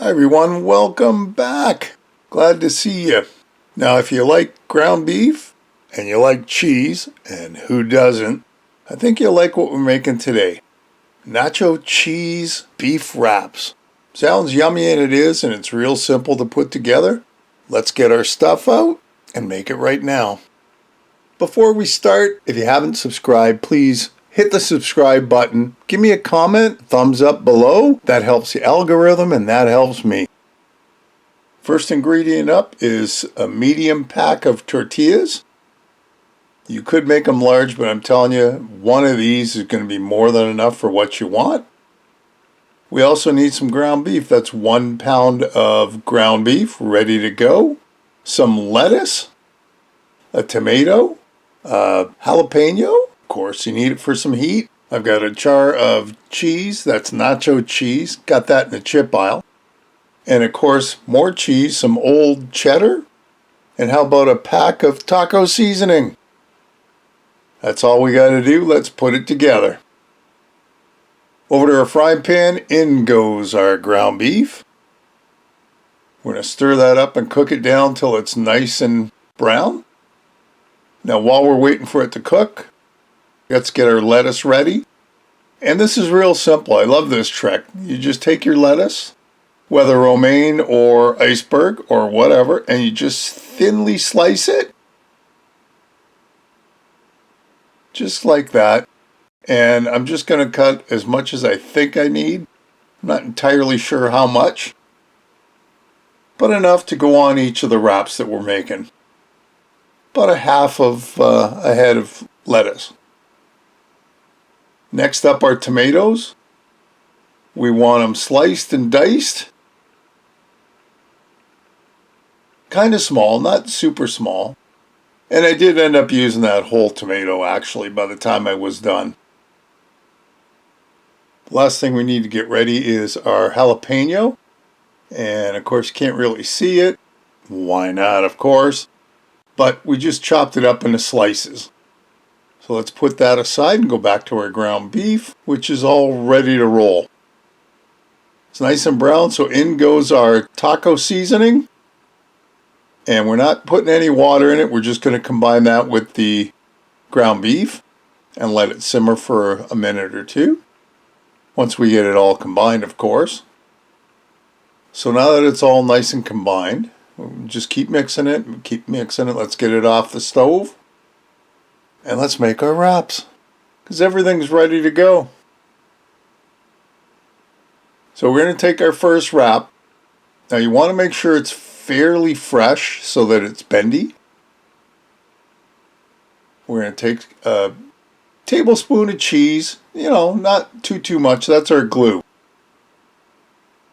Hi everyone, welcome back. Glad to see you. Now if you like ground beef and you like cheese, and who doesn't, I think you'll like what we're making today. Nacho cheese beef wraps. Sounds yummy, and it is, and it's real simple to put together. Let's get our stuff out and make it right now. Before we start, if you haven't subscribed, please hit the subscribe button. Give me a comment, thumbs up below. That helps the algorithm and that helps me. First ingredient up is a medium pack of tortillas. You could make them large, but I'm telling you, one of these is going to be more than enough for what you want. We also need some ground beef. That's 1 pound of ground beef ready to go. Some lettuce, a tomato, jalapeno. Of course, you need it for some heat. I've got a jar of cheese. That's nacho cheese. Got that in the chip aisle. And of course, more cheese, some old cheddar. And how about a pack of taco seasoning? That's all we got to do. Let's put it together. Over to our frying pan, in goes our ground beef. We're going to stir that up and cook it down till it's nice and brown. Now while we're waiting for it to cook, let's get our lettuce ready. And this is real simple. I love this trick. You just take your lettuce, whether romaine or iceberg or whatever, and you just thinly slice it. Just like that. And I'm just going to cut as much as I think I need. I'm not entirely sure how much, but enough to go on each of the wraps that we're making. About a half of a head of lettuce. Next up are tomatoes. We want them sliced and diced. Kind of small, not super small. And I did end up using that whole tomato actually by the time I was done. The last thing we need to get ready is our jalapeno. And of course you can't really see it. Why not, of course. But we just chopped it up into slices. So let's put that aside and go back to our ground beef, which is all ready to roll. It's nice and brown, so in goes our taco seasoning. And we're not putting any water in it. We're just going to combine that with the ground beef and let it simmer for a minute or two. Once we get it all combined, of course. So now that it's all nice and combined, just keep mixing it. Let's get it off the stove. And let's make our wraps. Because everything's ready to go. So we're going to take our first wrap. Now you want to make sure it's fairly fresh so that it's bendy. We're going to take a tablespoon of cheese, not too much. That's our glue.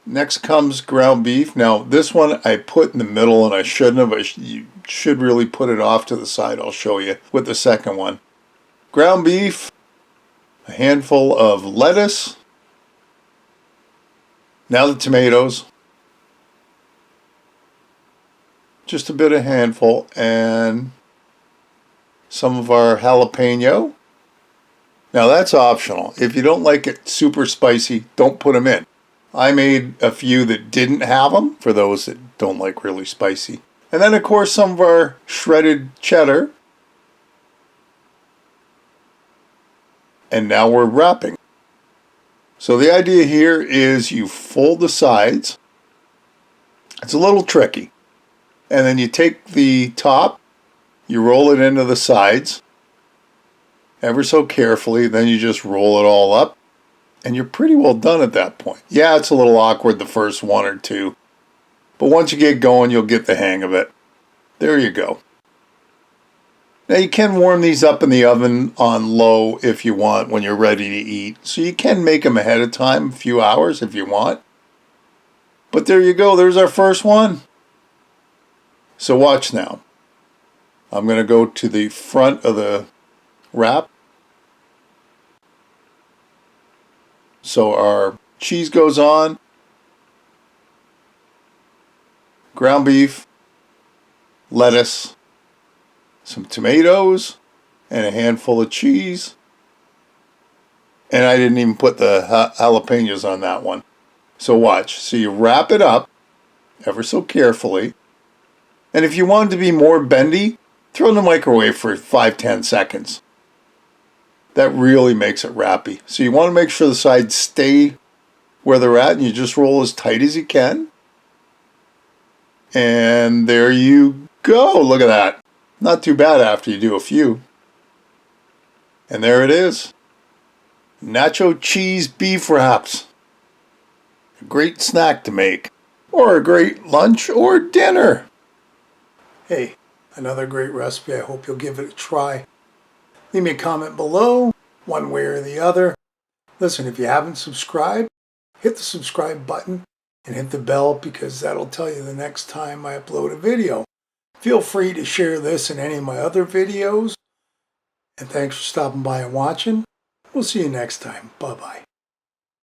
Next comes ground beef. Now this one I put in the middle and I shouldn't have. You should really put it off to the side. I'll show you with the second one. Ground beef, a handful of lettuce. Now the tomatoes. Just a bit of handful, and some of our jalapeno. Now that's optional. If you don't like it super spicy, don't put them in. I made a few that didn't have them for those that don't like really spicy. And then of course some of our shredded cheddar. And now we're wrapping. So the idea here is you fold the sides. It's a little tricky. And then you take the top, you roll it into the sides, ever so carefully, then you just roll it all up, and you're pretty well done at that point. Yeah, it's a little awkward the first one or two, but once you get going, you'll get the hang of it. There you go. Now you can warm these up in the oven on low if you want when you're ready to eat, so you can make them ahead of time, a few hours if you want. But there you go, there's our first one. So watch now. I'm going to go to the front of the wrap. So our cheese goes on. Ground beef, lettuce, some tomatoes, and a handful of cheese. And I didn't even put the jalapenos on that one. So watch. So you wrap it up ever so carefully. And if you want it to be more bendy, throw it in the microwave for 5-10 seconds. That really makes it wrappy. So you want to make sure the sides stay where they're at, and you just roll as tight as you can. And there you go. Look at that. Not too bad after you do a few. And there it is. Nacho cheese beef wraps. A great snack to make. Or a great lunch or dinner. Hey, another great recipe. I hope you'll give it a try. Leave me a comment below, one way or the other. Listen, if you haven't subscribed, hit the subscribe button and hit the bell, because that'll tell you the next time I upload a video. Feel free to share this and any of my other videos. And thanks for stopping by and watching. We'll see you next time. Bye-bye.